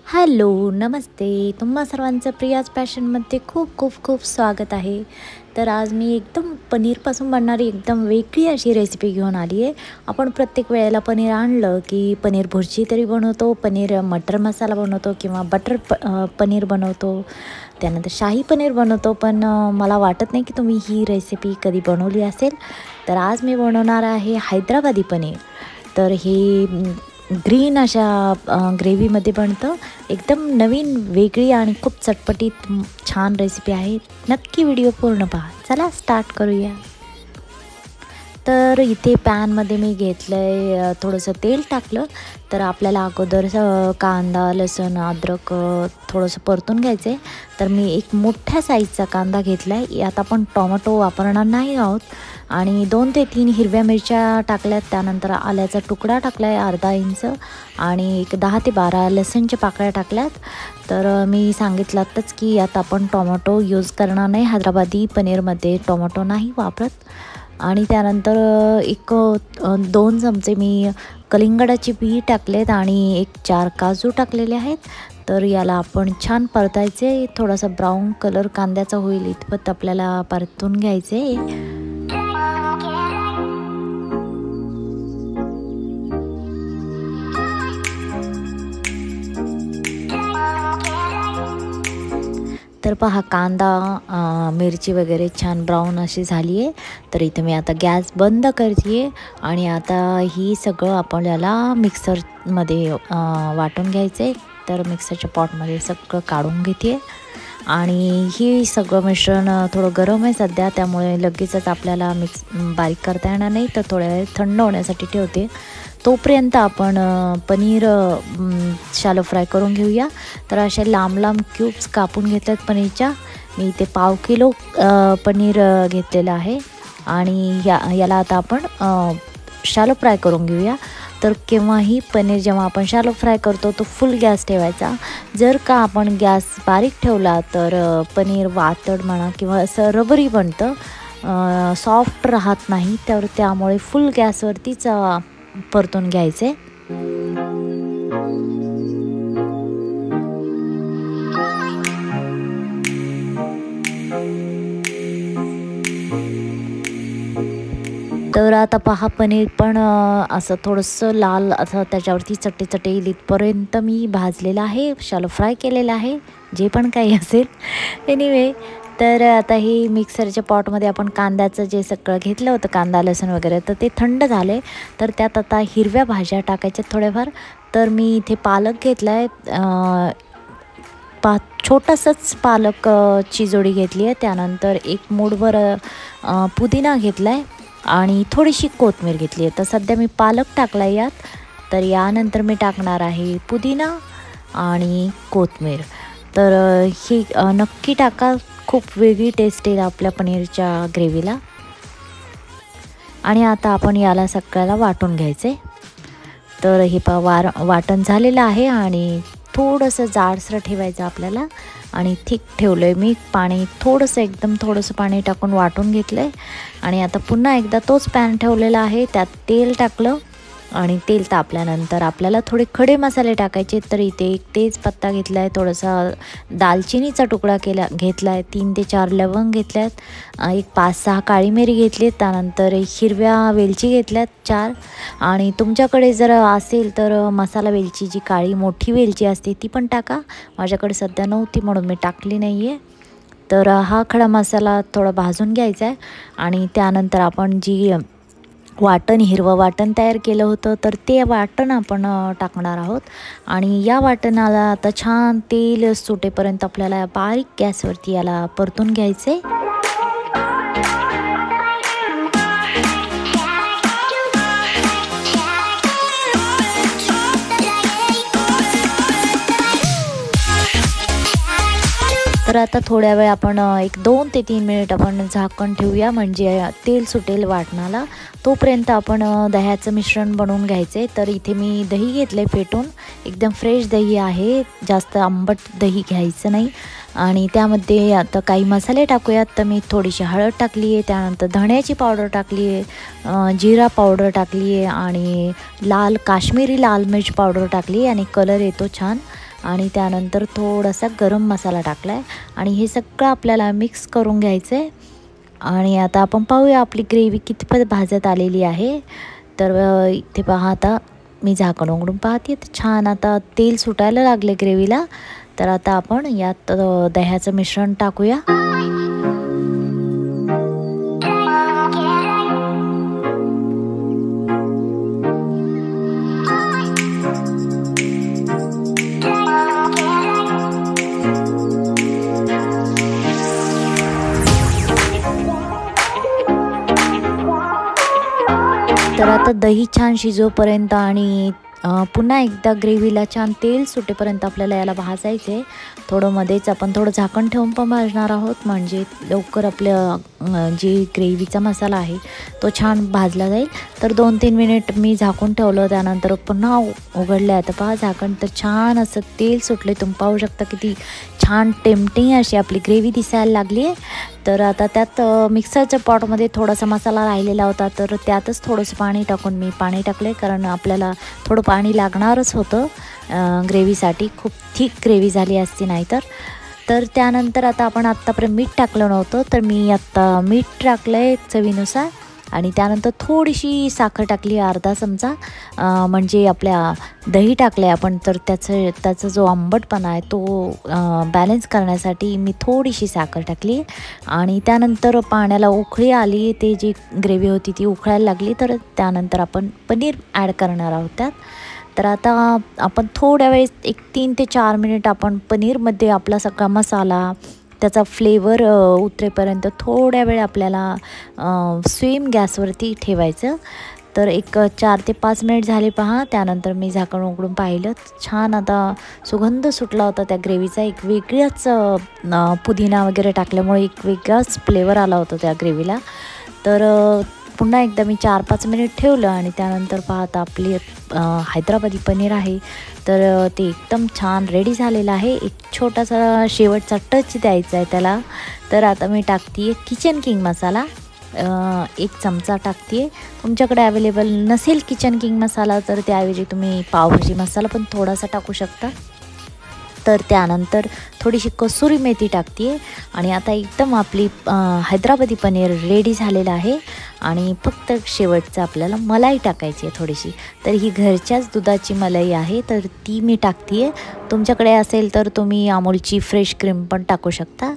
Hello, नमस्ते. तुम्हा सर्वांचं प्रियाज पॅशनमध्ये खूप खूप खूप स्वागत आहे. तर आज मी एकदम पनीरपासून बनणारी एकदम वेगळी अशी रेसिपी घेऊन आली आहे. आपण प्रत्येक वेळेला पनीर आणलं की पनीर भुर्जी तरी बनवतो, पनीर मटर मसाला बनवतो किंवा पनीर बनवतो, त्यानंतर शाही पनीर बनवतो. पण मला वाटत नाही की तुम्ही ही रेसिपी कधी बनवली असेल. तर आज मी बनवणार आहे हैदराबादी पनीर. तर हे ग्रीन अशा ग्रेव्हीमध्ये बनतं. एकदम नवीन, वेगळी आणि खूप चटपटीत छान रेसिपी आहे. नक्की व्हिडिओ पूर्ण पहा. चला स्टार्ट करूया. तर इथे पॅनमध्ये मी घेतलं आहे थोडंसं तेल टाकलं. तर आपल्याला अगोदर कांदा, लसूण, अद्रक थोडंसं परतून घ्यायचं आहे. तर मी एक मोठ्या साईजचा कांदा घेतला आहे. यात आपण टोमॅटो वापरणार नाही आहोत. आणि 2 ते 3 हिरव्या मिरच्या टाकल्यात. त्यानंतर आल्याचा तुकडा टाकला आहे अर्धा इंच आणि एक 10 ते 12 लसूणच्या पाकळ्या टाकल्यात. तर मी सांगितलं आत्ताच की यात आपण टोमॅटो यूज करणार नाही. हैदराबादी पनीरमध्ये टोमॅटो नाही वापरत. आणि त्यानंतर 2 चमचे मी कलिंगडाची बी टाकलेत आणि 4 काजू टाकलेले आहेत. तर याला आपण छान परतायचे. थोडासा ब्राऊन कलर कांद्याचा होईल इतपत आपल्याला परतून घ्यायचे. तर पहा कांदा मिरची वगैरे छान ब्राऊन अशी झाली आहे. तर इथं मी आता गॅस बंद करते आहे आणि आता ही सगळं आपल्याला मिक्सरमध्ये वाटून घ्यायचं आहे. तर मिक्सरच्या पॉटमध्ये सगळं काढून घेते आणि ही सगळं मिश्रण थोडं गरम आहे सध्या, त्यामुळे लगेचच आपल्याला बारीक करता येणार नाही. तर थोड्या वेळ थंड होण्यासाठी ठेवते. तोपर्यंत आपण पनीर शॅलो फ्राय करून घेऊया. तर अशा लांब लांब क्यूब्स कापून घेतल्यात पनीरच्या. मी इथे 1/2 किलो पनीर घेतलेलं आहे आणि याला आता आपण शॅलो फ्राय करून घेऊया. तर जेव्हा आपण शॅलो फ्राय करतो तो फुल गॅस ठेवायचा. जर का आपण गॅस बारीक ठेवला तर पनीर वातड म्हणा किंवा असं रबरी बनतं, सॉफ्ट राहत नाही. तर त्यामुळे फुल गॅसवरतीच परतून घ्यायचे. तर आता पहा पनीर पण असं थोडंसं लाल असं त्याच्यावरती चटे येईल इथपर्यंत मी भाजलेलं आहे, शॅलो फ्राय केलेलं आहे, जे पण काही असेल. एनिवे तर आता ही मिक्सरच्या पॉटमध्ये आपण कांद्याचं जे सगळं घेतलं होतं, कांदा लसूण वगैरे, तर ते थंड झाले. तर त्यात आता हिरव्या भाज्या टाकायच्या थोड्याफार. तर मी इथे पालक घेतला आहे, छोटंसंच पालक ची जोडी घेतली आहे. त्यानंतर एक मूठभर पुदिना घेतला आहे आणि थोडीशी कोथिंबीर घेतली आहे. तर सध्या मी पालक टाकला आहे यात. तर यानंतर मी टाकणार आहे पुदिना आणि कोथिंबीर. तर ही नक्की टाका, खूप वेगळी टेस्ट येईल आपल्या पनीरच्या ग्रेव्हीला. आणि आता आपण याला सगळ्याला वाटून घ्यायचे. तर हे वाटण झालेलं आहे आणि थोडंसं जाडसर ठेवायचं आपल्याला आणि थिक ठेवलं आहे मी. पाणी एकदम थोडंसं पाणी टाकून वाटून घेतलं आहे. आणि आता पुन्हा एकदा तोच पॅन ठेवलेला आहे, त्यात तेल टाकलं आणि तेल तापल्यानंतर आपल्याला थोडे खडे मसाले टाकायचे. तर इथे एक तेजपत्ता घेतला आहे, थोडासा दालचिनीचा तुकडा घेतला आहे, 3 ते 4 लवंग घेतल्यात, एक 5-6 काळी मिरी घेतली, त्यानंतर हिरव्या वेलची घेतल्यात 4. आणि तुमच्याकडे जर असेल तर मसाला वेलची, जी काळी मोठी वेलची असते ती पण टाका. माझ्याकडे सध्या नव्हती म्हणून मी टाकली नाही आहे. तर हा खडा मसाला थोडा भाजून घ्यायचा आहे. आणि त्यानंतर आपण हिरवं वाटण तयार केलं होतं, तर ते वाटण आपण टाकणार आहोत. आणि या वाटणाला आता छान तेल सुटेपर्यंत आपल्याला बारीक गॅसवरती याला परतून घ्यायचे. तर आता थोड्या वेळ आपण 2 ते 3 मिनिट आपण झाकण ठेवूया, म्हणजे तेल सुटेल वाटणाला. तोपर्यंत आपण दह्याचं मिश्रण बनवून घ्यायचे. तर इथे मी दही घेतलं आहे फेटून, एकदम फ्रेश दही आहे, जास्त आंबट दही घ्यायचं नाही. आणि त्यामध्ये आता काही मसाले टाकूयात. तर मी थोडीशी हळद टाकली आहे, त्यानंतर धण्याची पावडर टाकली आहे, जिरा पावडर टाकली आहे आणि काश्मीरी लाल मिर्च पावडर टाकली आणि कलर येतो छान. आणि त्यानंतर थोडासा गरम मसाला टाकला आहे आणि हे सगळं आपल्याला मिक्स करून घ्यायचं आहे. आणि आता आपण पाहूया आपली ग्रेव्ही कितपत भाजत आलेली आहे. तर इथे पहा, आता मी झाकण उघडून पाहते तर छान आता तेल सुटायला लागले ग्रेव्हीला. तर आता आपण यात दह्याचं मिश्रण टाकूया. तर आता दही छान शिजोपर्यंत आणि पुन्हा एकदा ग्रेव्हीला छान तेल सुटेपर्यंत आपल्याला याला भाजायचं आहे. थोडं मध्येच आपण थोडं झाकण ठेवून पण भाजणार आहोत, म्हणजे लवकर आपलं जी ग्रेव्हीचा मसाला आहे तो छान भाजला जाईल. तर 2-3 मिनिट मी झाकून ठेवलं, त्यानंतर पुन्हा उघडलं. आता पहा झाकण तर छान असं तेल सुटले. तुम्ही पाहू शकता किती छान टेम्पटिंग अशी आपली ग्रेव्ही दिसायला लागली आहे. तर आता त्यात मिक्सरच्या पॉटमध्ये थोडासा मसाला राहिलेला होता, तर त्यातच थोडंसं पाणी टाकून मी पाणी टाकले, कारण आपल्याला थोडं पाणी लागणारच होतं ग्रेव्हीसाठी. खूप थिक ग्रेव्ही झाली असती नाहीतर. तर त्यानंतर आता आपण आत्तापर्यंत मीठ टाकलं नव्हतं, तर मी आत्ता मीठ टाकलं आहे चवीनुसार. आणि त्यानंतर थोडीशी साखर टाकली, अर्धा चमचा, म्हणजे आपल्या दही टाकले आपण, तर त्याचा जो आंबटपणा आहे तो बॅलन्स करण्यासाठी मी थोडीशी साखर टाकली. आणि त्यानंतर पाण्याला उकळी आली, ते जी ग्रेव्ही होती ती उकळायला लागली, तर त्यानंतर आपण पनीर ॲड करणार आहोत त्यात. तर आता आपण थोड्या वेळेस 3 ते 4 मिनिट आपण पनीरमध्ये आपला सगळा मसाला, त्याचा फ्लेवर उतरेपर्यंत थोड्या वेळ आपल्याला स्विम गॅसवरती ठेवायचं. तर 4 ते 5 मिनिट झाले पहा. त्यानंतर मी झाकण उघडून पाहिलं, छान आता सुगंध सुटला होता त्या ग्रेव्हीचा. एक वेगळाच पुदिना वगैरे टाकल्यामुळे एक वेगळाच फ्लेवर आला होता त्या ग्रेव्हीला. तर पुन्हा एकदा मी 4-5 मिनिट ठेवलं आणि त्यानंतर पाहता आपली हैदराबादी पनीर आहे तर ते एकदम छान रेडी झालेलं आहे. एक छोटासा शेवटचा टच द्यायचा आहे त्याला. तर आता मी टाकते आहे किचन किंग मसाला, 1 चमचा टाकते आहे. तुमच्याकडे अवेलेबल नसेल किचन किंग मसाला तर त्याऐवजी तुम्ही पावभाजी मसाला पण थोडासा टाकू शकता. तर त्यानंतर थोडीशी कसुरी मेथी टाकते आहे. आणि आता एकदम आपली हैदराबादी पनीर रेडी झालेलं आहे. आणि फक्त शेवटचं आपल्याला मलाई टाकायची आहे थोडीशी. तर ही घरच्याच दुधाची मलाई आहे, तर ती मी टाकते आहे. तुमच्याकडे असेल तर तुम्ही अमूलची फ्रेश क्रीम पण टाकू शकता.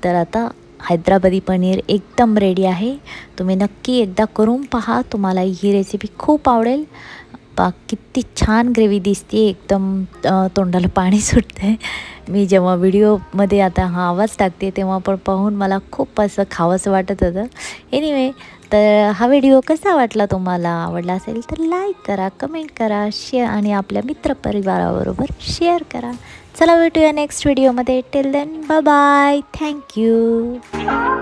तर आता हैदराबादी पनीर एकदम रेडी आहे. तुम्ही नक्की एकदा करून पहा, तुम्हाला ही रेसिपी खूप आवडेल. किती छान ग्रेव्ही दिसते, एकदम तोंडाला पाणी सुटते. मी जेव्हा व्हिडिओमध्ये आता हा आवाज टाकते तेव्हा पण पाहून मला खूप असं खावंसं वाटत होतं. एनिवे, तर हा व्हिडिओ कसा वाटला तुम्हाला? आवडला असेल तर लाईक करा, कमेंट करा, शेअर आणि आपल्या मित्रपरिवाराबरोबर शेअर करा. चला भेटूया नेक्स्ट व्हिडिओमध्ये. Till then bye bye. Thank you.